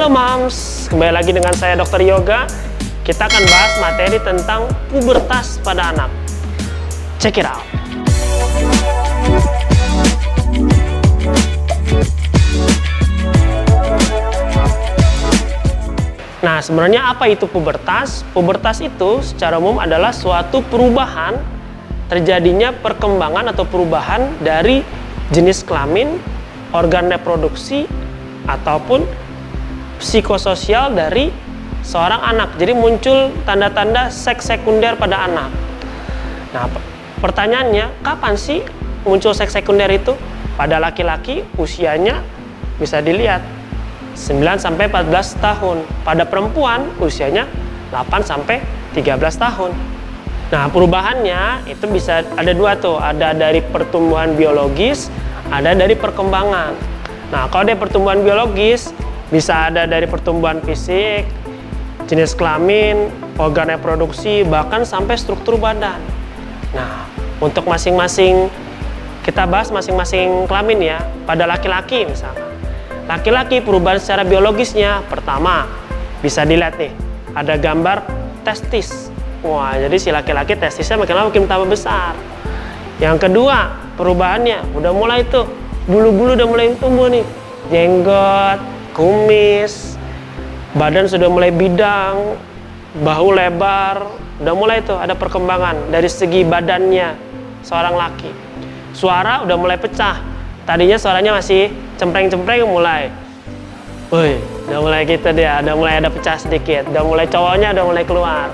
Halo Mams, kembali lagi dengan saya Dr. Yoga. Kita akan bahas materi tentang pubertas pada anak. Check it out. Nah, sebenarnya apa itu pubertas? Pubertas itu secara umum adalah suatu perubahan, terjadinya perkembangan atau perubahan dari jenis kelamin, organ reproduksi, ataupun psikososial dari seorang anak. Jadi muncul tanda-tanda seks sekunder pada anak. Nah, pertanyaannya, kapan sih muncul seks sekunder itu? Pada laki-laki usianya bisa dilihat 9-14 tahun. Pada perempuan usianya 8-13 tahun. Nah, perubahannya itu bisa ada dua tuh. Ada dari pertumbuhan biologis, ada dari perkembangan. Nah, kalau dari pertumbuhan biologis bisa ada dari pertumbuhan fisik, jenis kelamin, organ reproduksi, bahkan sampai struktur badan. Nah, untuk masing-masing kita bahas masing-masing kelamin ya. Pada laki-laki misalnya. Laki-laki perubahan secara biologisnya pertama bisa dilihat nih, ada gambar testis. Wah, jadi si laki-laki testisnya makin lama makin tambah besar. Yang kedua, perubahannya udah mulai tuh bulu-bulu udah mulai tumbuh nih, jenggot, kumis, badan sudah mulai bidang, bahu lebar, udah mulai tuh ada perkembangan dari segi badannya seorang laki. Suara udah mulai pecah. Tadinya suaranya masih cempreng-cempreng mulai. Woi, udah mulai gitu dia, udah mulai ada pecah sedikit, udah mulai cowoknya udah mulai keluar.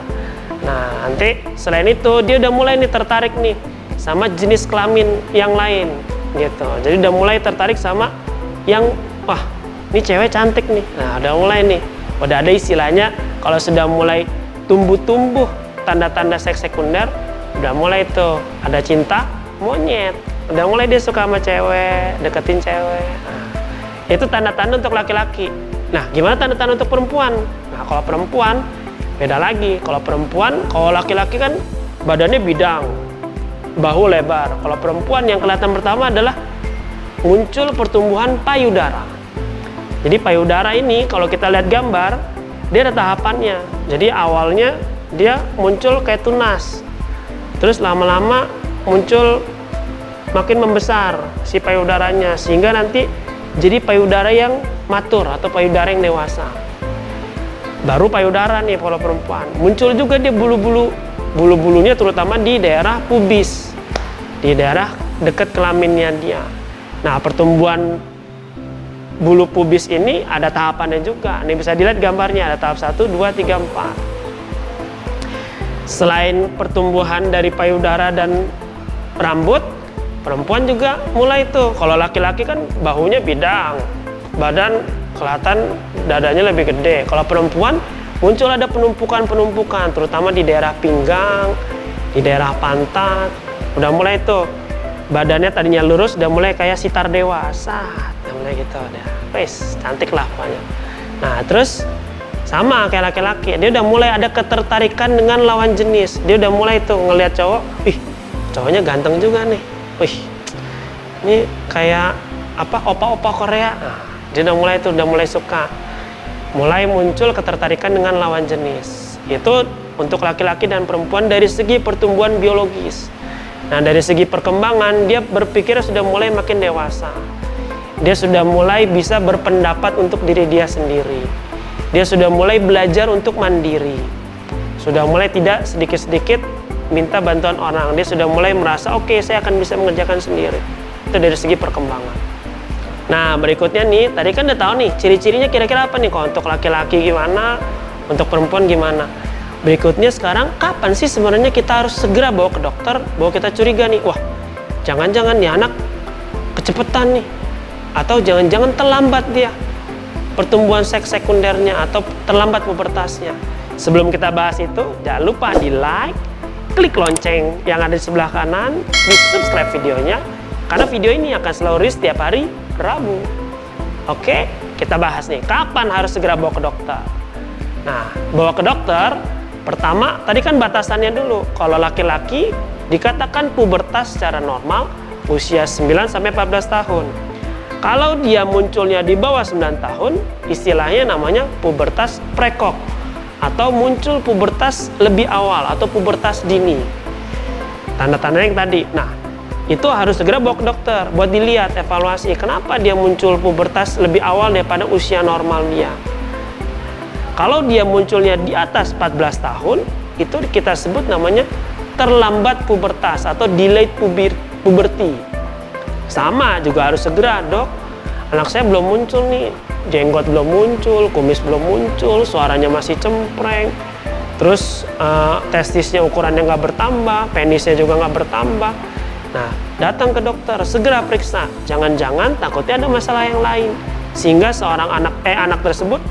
Nah, nanti selain itu dia udah mulai nih tertarik nih sama jenis kelamin yang lain gitu. Jadi udah mulai tertarik sama yang wah, ini cewek cantik nih. Nah, udah mulai nih. Udah ada istilahnya kalau sudah mulai tumbuh-tumbuh tanda-tanda seks sekunder, udah mulai tuh ada cinta monyet. Udah mulai dia suka sama cewek, deketin cewek. Nah, itu tanda-tanda untuk laki-laki. Nah, gimana tanda-tanda untuk perempuan? Nah, kalau perempuan beda lagi. Kalau perempuan, kalau laki-laki kan badannya bidang, bahu lebar. Kalau perempuan yang kelihatan pertama adalah muncul pertumbuhan payudara. Jadi payudara ini kalau kita lihat gambar, dia ada tahapannya. Jadi awalnya dia muncul kayak tunas. Terus lama-lama muncul makin membesar si payudaranya sehingga nanti jadi payudara yang matur atau payudara yang dewasa. Baru payudara nih kalau perempuan. Muncul juga dia bulu-bulunya terutama di daerah pubis. Di daerah dekat kelaminnya dia. Nah, pertumbuhan bulu pubis ini ada tahapannya juga. Ini bisa dilihat gambarnya, ada tahap 1, 2, 3, 4. Selain pertumbuhan dari payudara dan rambut, perempuan juga mulai tuh. Kalau laki-laki kan bahunya bidang, badan kelihatan dadanya lebih gede. Kalau perempuan muncul ada penumpukan-penumpukan, terutama di daerah pinggang, di daerah pantat. Udah mulai tuh badannya tadinya lurus, udah mulai kayak sitar dewasa, udah mulai gitu. Wes, cantik lah pokoknya. Nah, terus sama kayak laki-laki, dia udah mulai ada ketertarikan dengan lawan jenis. Dia udah mulai tuh ngelihat cowok, ih, cowoknya ganteng juga nih. Wih, ini kayak apa opa-opa Korea. Nah, dia udah mulai suka. Mulai muncul ketertarikan dengan lawan jenis. Itu untuk laki-laki dan perempuan dari segi pertumbuhan biologis. Nah, dari segi perkembangan dia berpikir sudah mulai makin dewasa. Dia sudah mulai bisa berpendapat untuk diri dia sendiri. Dia sudah mulai belajar untuk mandiri. Sudah mulai tidak sedikit-sedikit minta bantuan orang. Dia sudah mulai merasa oke, saya akan bisa mengerjakan sendiri. Itu dari segi perkembangan. Nah, berikutnya nih, tadi kan udah tahu nih ciri-cirinya kira-kira apa nih. Kalau untuk laki-laki gimana, untuk perempuan gimana. Berikutnya sekarang kapan sih sebenarnya kita harus segera bawa ke dokter, bahwa kita curiga nih, wah, jangan-jangan nih anak kecepetan nih, atau jangan-jangan terlambat dia pertumbuhan seks sekundernya atau terlambat pubertasnya. Sebelum kita bahas itu, jangan lupa di like, klik lonceng yang ada di sebelah kanan, di subscribe videonya, karena video ini akan selalu rilis setiap hari Rabu. Oke, kita bahas nih, kapan harus segera bawa ke dokter. Nah, bawa ke dokter, pertama, tadi kan batasannya dulu. Kalau laki-laki dikatakan pubertas secara normal usia 9-14 tahun. Kalau dia munculnya di bawah 9 tahun, istilahnya namanya pubertas prekok atau muncul pubertas lebih awal atau pubertas dini. Tanda-tanda yang tadi. Nah, itu harus segera bawa ke dokter buat dilihat evaluasi kenapa dia muncul pubertas lebih awal daripada usia normal dia. Kalau dia munculnya di atas 14 tahun, itu kita sebut namanya terlambat pubertas atau delayed puberty. Sama juga harus segera, dok, anak saya belum muncul nih, jenggot belum muncul, kumis belum muncul, suaranya masih cempreng, terus testisnya ukurannya nggak bertambah, penisnya juga nggak bertambah. Nah, datang ke dokter, segera periksa, jangan-jangan takutnya ada masalah yang lain, sehingga seorang anak tersebut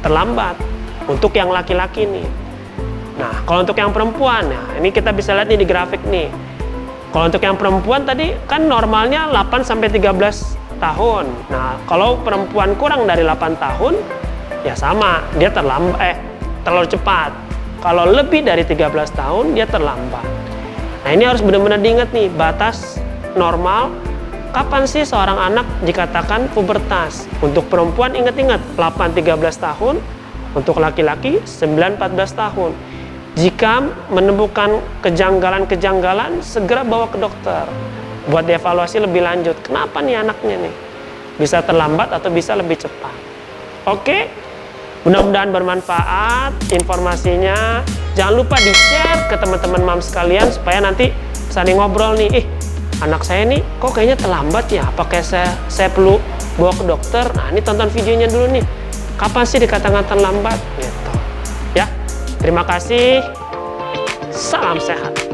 terlambat. Untuk yang laki-laki nih. Nah, kalau untuk yang perempuan, nah ini kita bisa lihat nih di grafik nih. Kalau untuk yang perempuan tadi kan normalnya 8-13 tahun. Nah, kalau perempuan kurang dari 8 tahun, ya sama, dia terlalu cepat. Kalau lebih dari 13 tahun, dia terlambat. Nah, ini harus benar-benar diingat nih, batas normal. Kapan sih seorang anak dikatakan pubertas? Untuk perempuan ingat-ingat, 8-13 tahun. Untuk laki-laki 9-14 tahun. Jika menemukan kejanggalan-kejanggalan, segera bawa ke dokter buat dievaluasi lebih lanjut. Kenapa nih anaknya nih? Bisa terlambat atau bisa lebih cepat. Oke? Mudah-mudahan bermanfaat informasinya. Jangan lupa di-share ke teman-teman mams sekalian supaya nanti saling ngobrol nih. Anak saya nih kok kayaknya terlambat ya? Apakah saya perlu bawa ke dokter? Nah, ini tonton videonya dulu nih. Kapan sih dikatakan terlambat? Gitu. Ya, terima kasih. Salam sehat.